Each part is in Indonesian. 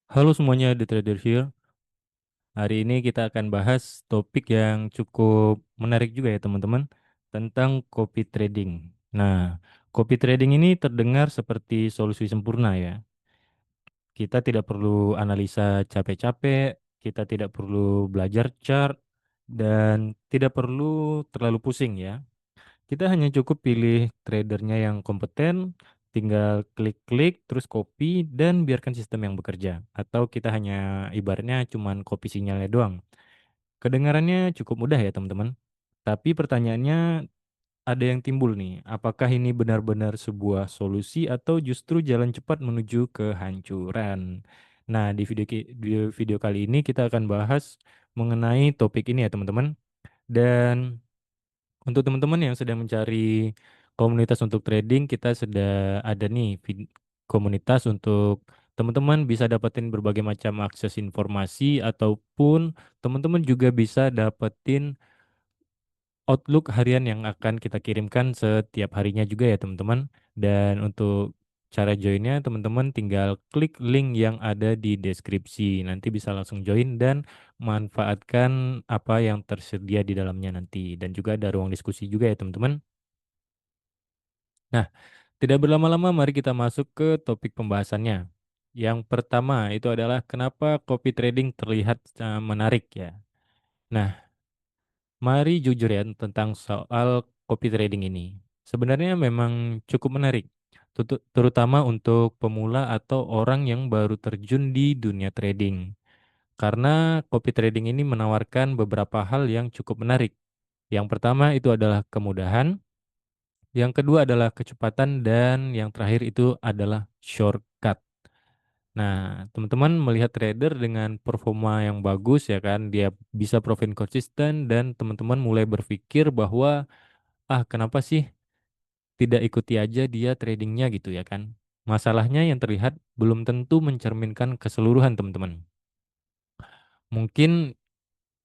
Halo semuanya, The Trader here. Hari ini kita akan bahas topik yang cukup menarik juga ya teman-teman, tentang copy trading. Nah, copy trading ini terdengar seperti solusi sempurna ya. Kita tidak perlu analisa capek-capek, kita tidak perlu belajar chart, dan tidak perlu terlalu pusing ya. Kita hanya cukup pilih tradernya yang kompeten, tinggal klik-klik, terus copy, dan biarkan sistem yang bekerja. Atau kita hanya ibaratnya cuman copy sinyalnya doang. Kedengarannya cukup mudah ya teman-teman. Tapi pertanyaannya ada yang timbul nih. Apakah ini benar-benar sebuah solusi atau justru jalan cepat menuju kehancuran? Nah, di video kali ini kita akan bahas mengenai topik ini ya teman-teman. Dan untuk teman-teman yang sedang mencari komunitas untuk trading, kita sudah ada nih komunitas untuk teman-teman bisa dapetin berbagai macam akses informasi ataupun teman-teman juga bisa dapetin outlook harian yang akan kita kirimkan setiap harinya juga ya teman-teman. Dan untuk cara joinnya teman-teman tinggal klik link yang ada di deskripsi. Nanti bisa langsung join dan manfaatkan apa yang tersedia di dalamnya nanti. Dan juga ada ruang diskusi juga ya teman-teman. Nah, tidak berlama-lama mari kita masuk ke topik pembahasannya. Yang pertama itu adalah kenapa copy trading terlihat menarik ya. Nah, mari jujur ya tentang soal copy trading ini. Sebenarnya memang cukup menarik, terutama untuk pemula atau orang yang baru terjun di dunia trading. Karena copy trading ini menawarkan beberapa hal yang cukup menarik. Yang pertama itu adalah kemudahan, yang kedua adalah kecepatan, dan yang terakhir itu adalah shortcut. Nah, teman-teman melihat trader dengan performa yang bagus ya kan, dia bisa profit konsisten dan teman-teman mulai berpikir bahwa kenapa sih tidak ikuti aja dia tradingnya gitu ya kan. Masalahnya yang terlihat belum tentu mencerminkan keseluruhan teman-teman. Mungkin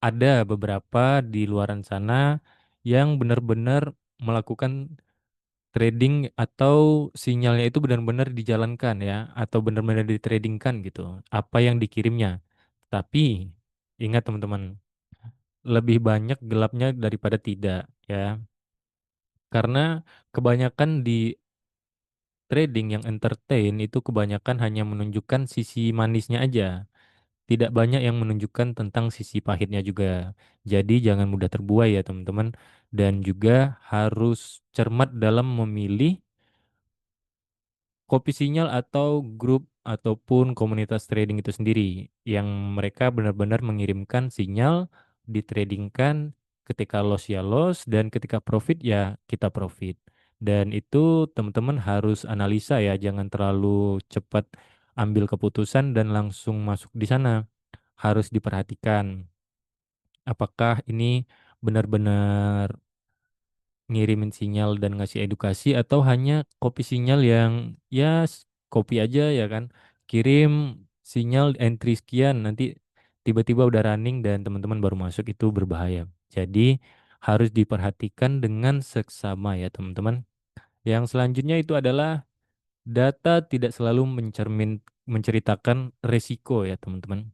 ada beberapa di luaran sana yang benar-benar melakukan trading atau sinyalnya itu benar-benar dijalankan ya atau benar-benar ditradingkan gitu apa yang dikirimnya. Tapi ingat teman-teman, lebih banyak gelapnya daripada tidak ya. Karena kebanyakan di trading yang entertain itu kebanyakan hanya menunjukkan sisi manisnya aja. Tidak banyak yang menunjukkan tentang sisi pahitnya juga. Jadi jangan mudah terbuai ya teman-teman. Dan juga harus cermat dalam memilih kopi sinyal atau grup ataupun komunitas trading itu sendiri yang mereka benar-benar mengirimkan sinyal, ditradingkan, ketika loss ya loss dan ketika profit ya kita profit. Dan itu teman-teman harus analisa ya, jangan terlalu cepat ambil keputusan dan langsung masuk di sana. Harus diperhatikan apakah ini benar-benar ngirimin sinyal dan ngasih edukasi atau hanya copy sinyal yang ya copy aja ya kan, kirim sinyal entry sekian nanti tiba-tiba udah running dan teman-teman baru masuk, itu berbahaya. Jadi harus diperhatikan dengan seksama ya teman-teman. Yang selanjutnya itu adalah data tidak selalu menceritakan resiko ya teman-teman.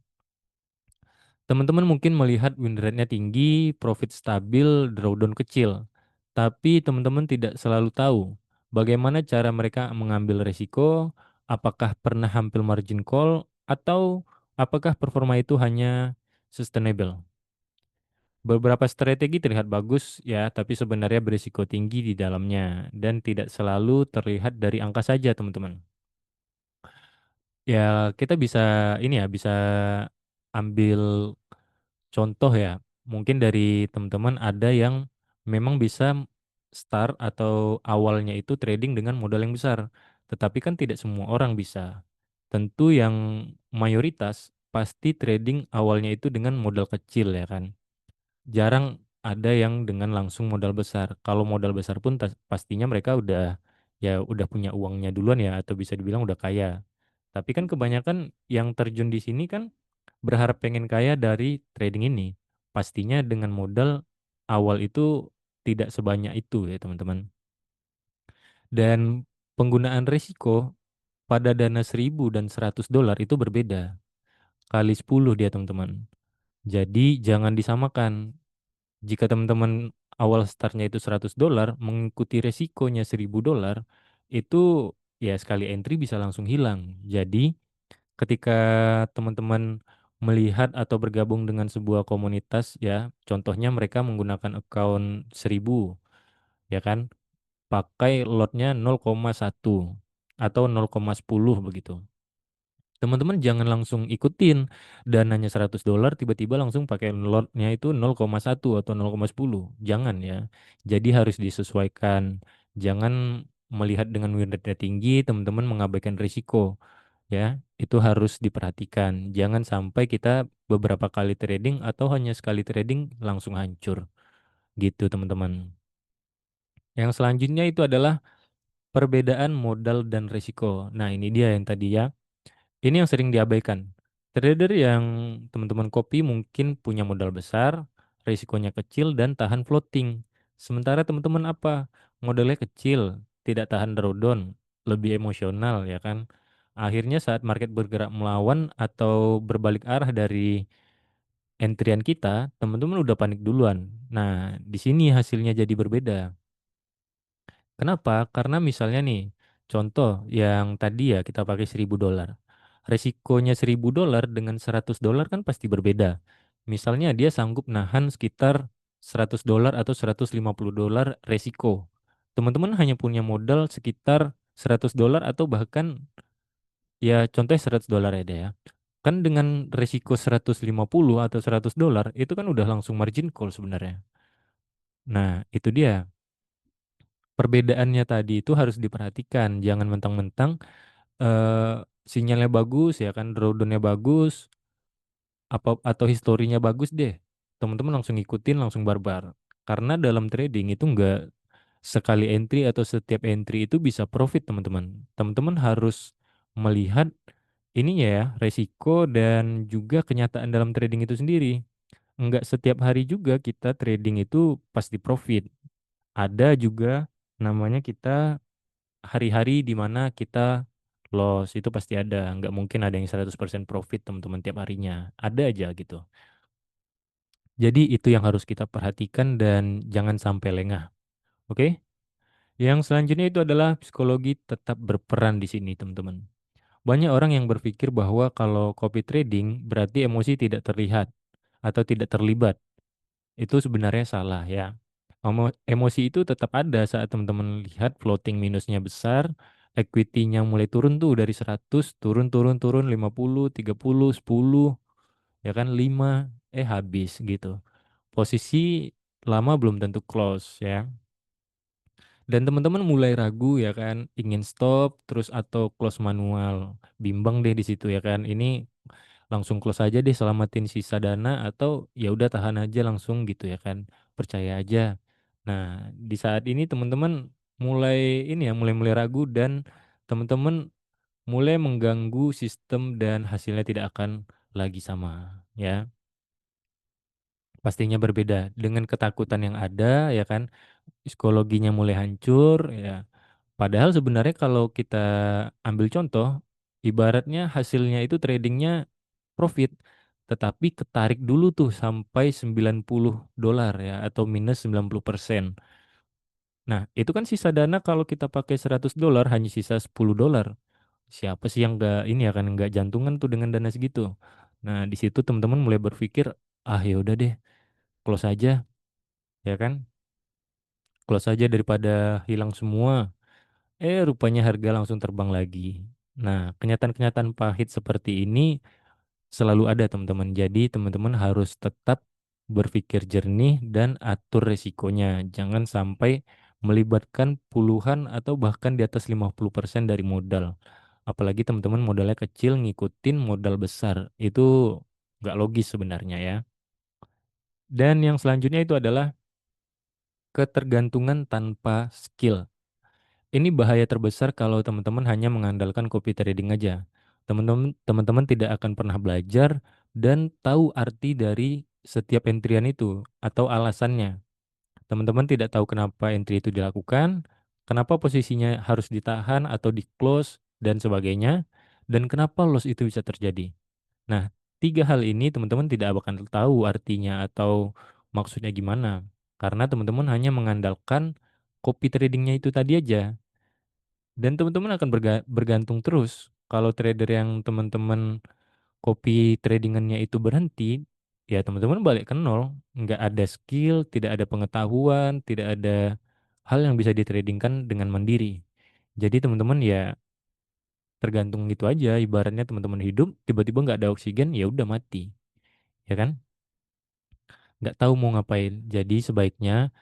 Teman-teman mungkin melihat win rate-nya tinggi, profit stabil, drawdown kecil. Tapi teman-teman tidak selalu tahu bagaimana cara mereka mengambil resiko, apakah pernah hampir margin call, atau apakah performa itu hanya sustainable. Beberapa strategi terlihat bagus ya, tapi sebenarnya berisiko tinggi di dalamnya dan tidak selalu terlihat dari angka saja, teman-teman. Ya, kita bisa ini ya, bisa ambil contoh ya, mungkin dari teman-teman ada yang memang bisa start atau awalnya itu trading dengan modal yang besar. Tetapi kan tidak semua orang bisa. Tentu yang mayoritas pasti trading awalnya itu dengan modal kecil ya kan. Jarang ada yang dengan langsung modal besar. Kalau modal besar pun pastinya mereka udah punya uangnya duluan ya, atau bisa dibilang udah kaya. Tapi kan kebanyakan yang terjun di sini kan berharap pengen kaya dari trading ini. Pastinya dengan modal awal itu tidak sebanyak itu ya teman-teman. Dan penggunaan risiko pada dana 1.000 dan $100 itu berbeda. kali 10 dia teman-teman. Jadi jangan disamakan. Jika teman-teman awal startnya itu $100, mengikuti resikonya $1.000, itu ya sekali entry bisa langsung hilang. Jadi ketika teman-teman melihat atau bergabung dengan sebuah komunitas ya, contohnya mereka menggunakan account 1.000 ya kan, pakai lotnya 0,1 atau 0,10 begitu. Teman-teman jangan langsung ikutin dananya $100 tiba-tiba langsung pakai lotnya itu 0,1 atau 0,10. Jangan ya. Jadi harus disesuaikan. Jangan melihat dengan win rate-nya tinggi, teman-teman mengabaikan risiko ya. Itu harus diperhatikan. Jangan sampai kita beberapa kali trading atau hanya sekali trading langsung hancur. Gitu teman-teman. Yang selanjutnya itu adalah perbedaan modal dan risiko. Nah, ini dia yang tadi ya. Ini yang sering diabaikan. Trader yang teman-teman copy mungkin punya modal besar, risikonya kecil dan tahan floating. Sementara teman-teman apa? Modalnya kecil, tidak tahan drawdown, lebih emosional ya kan. Akhirnya saat market bergerak melawan atau berbalik arah dari entrian kita, teman-teman udah panik duluan. Nah, di sini hasilnya jadi berbeda. Kenapa? Karena misalnya nih, contoh yang tadi ya kita pakai $1.000. Resikonya $1.000 dengan $100 kan pasti berbeda. Misalnya dia sanggup nahan sekitar $100 atau $150 resiko. Teman-teman hanya punya modal sekitar $100 atau bahkan ya contohnya $100 ya deh ya. Kan dengan resiko 150 atau $100 itu kan udah langsung margin call sebenarnya. Nah, itu dia. Perbedaannya tadi itu harus diperhatikan. Jangan mentang-mentang sinyalnya bagus ya kan, drawdownnya bagus, apa atau historinya bagus deh. Teman-teman langsung ngikutin, langsung barbar. Karena dalam trading itu enggak sekali entry atau setiap entry itu bisa profit teman-teman. Teman-teman harus melihat ininya ya, resiko dan juga kenyataan dalam trading itu sendiri. Enggak setiap hari juga kita trading itu pasti profit. Ada juga namanya kita hari-hari di mana kita loss itu pasti ada. Nggak mungkin ada yang 100% profit teman-teman tiap harinya. Ada aja gitu. Jadi itu yang harus kita perhatikan dan jangan sampai lengah. Oke? Yang selanjutnya itu adalah psikologi tetap berperan di sini teman-teman. Banyak orang yang berpikir bahwa kalau copy trading berarti emosi tidak terlihat atau tidak terlibat. Itu sebenarnya salah ya. Emosi itu tetap ada saat teman-teman lihat floating minusnya besar, equity-nya mulai turun tuh dari 100, turun, turun, turun, 50, 30, 10, ya kan 5, habis gitu. Posisi lama belum tentu close ya. Dan teman-teman mulai ragu ya kan, ingin stop terus atau close manual. Bimbang deh di situ ya kan. Ini langsung close aja deh selamatin sisa dana atau ya udah tahan aja langsung gitu ya kan. Percaya aja. Nah, di saat ini teman-teman mulai ini ya mulai ragu dan teman-teman mulai mengganggu sistem dan hasilnya tidak akan lagi sama ya. Pastinya berbeda dengan ketakutan yang ada ya kan. Psikologinya mulai hancur ya. Padahal sebenarnya kalau kita ambil contoh ibaratnya hasilnya itu tradingnya profit, tetapi ketarik dulu tuh sampai $90 ya atau minus 90%. Nah, itu kan sisa dana kalau kita pakai $100 hanya sisa $10. Siapa sih yang nggak ini akan nggak jantungan tuh dengan dana segitu? Nah, di situ teman-teman mulai berpikir, ah ya udah deh, close aja, ya kan? Close aja daripada hilang semua. Rupanya harga langsung terbang lagi. Nah, kenyataan-kenyataan pahit seperti ini selalu ada teman-teman. Jadi teman-teman harus tetap berpikir jernih dan atur resikonya. Jangan sampai melibatkan puluhan atau bahkan di atas 50% dari modal. Apalagi teman-teman modalnya kecil ngikutin modal besar. Itu nggak logis sebenarnya ya. Dan yang selanjutnya itu adalah ketergantungan tanpa skill. Ini bahaya terbesar kalau teman-teman hanya mengandalkan copy trading aja. Teman-teman tidak akan pernah belajar dan tahu arti dari setiap entrian itu atau alasannya. Teman-teman tidak tahu kenapa entry itu dilakukan, kenapa posisinya harus ditahan atau di close dan sebagainya, dan kenapa loss itu bisa terjadi. Nah, Tiga hal ini teman-teman tidak akan tahu artinya atau maksudnya gimana. Karena teman-teman hanya mengandalkan copy tradingnya itu tadi aja. Dan teman-teman akan bergantung terus. Kalau trader yang teman-teman copy tradingannya itu berhenti, ya teman-teman balik ke nol. Nggak ada skill, tidak ada pengetahuan, tidak ada hal yang bisa ditradingkan dengan mandiri. Jadi teman-teman ya tergantung gitu aja. Ibaratnya teman-teman hidup, tiba-tiba nggak ada oksigen, ya udah mati. Ya kan? Nggak tahu mau ngapain. Jadi sebaiknya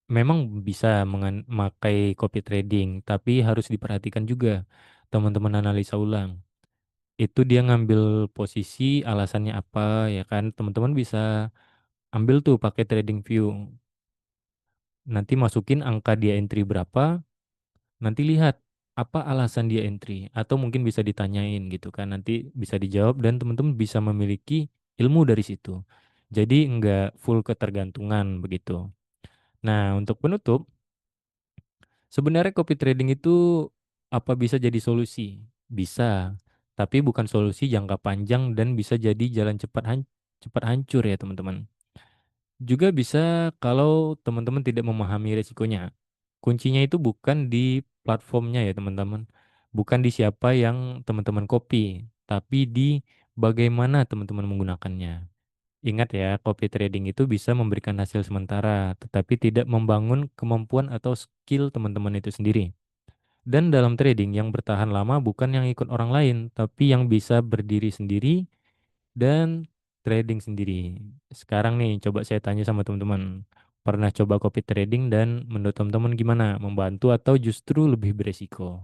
memang bisa memakai copy trading, tapi harus diperhatikan juga. Teman-teman analisa ulang. Itu dia ngambil posisi alasannya apa ya kan? Teman-teman bisa ambil tuh pakai trading view. Nanti masukin angka dia entry berapa, nanti lihat apa alasan dia entry atau mungkin bisa ditanyain gitu kan. Nanti bisa dijawab dan teman-teman bisa memiliki ilmu dari situ. Jadi enggak full ketergantungan begitu. Nah, untuk penutup, sebenarnya copy trading itu apa bisa jadi solusi? Bisa, tapi bukan solusi jangka panjang dan bisa jadi jalan cepat hancur ya teman-teman. Juga bisa kalau teman-teman tidak memahami resikonya. Kuncinya itu bukan di platformnya ya teman-teman. Bukan di siapa yang teman-teman copy, tapi di bagaimana teman-teman menggunakannya. Ingat ya, copy trading itu bisa memberikan hasil sementara, tetapi tidak membangun kemampuan atau skill teman-teman itu sendiri. Dan dalam trading yang bertahan lama bukan yang ikut orang lain, tapi yang bisa berdiri sendiri dan trading sendiri. Sekarang nih, coba saya tanya sama teman-teman. Pernah coba copy trading dan menurut teman-teman gimana? Membantu atau justru lebih beresiko?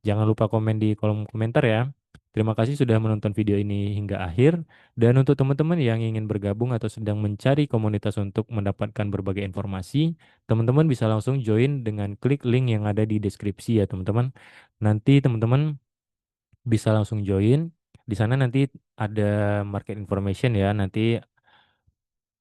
Jangan lupa komen di kolom komentar ya. Terima kasih sudah menonton video ini hingga akhir. Dan untuk teman-teman yang ingin bergabung atau sedang mencari komunitas untuk mendapatkan berbagai informasi, teman-teman bisa langsung join dengan klik link yang ada di deskripsi ya teman-teman. Nanti teman-teman bisa langsung join. Di sana nanti ada market information ya. Nanti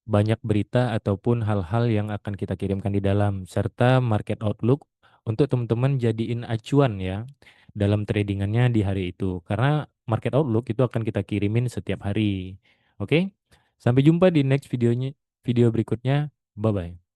banyak berita ataupun hal-hal yang akan kita kirimkan di dalam serta market outlook untuk teman-teman jadiin acuan ya dalam tradingannya di hari itu karena market outlook itu akan kita kirimin setiap hari. Oke? Sampai jumpa di next video berikutnya. Bye bye.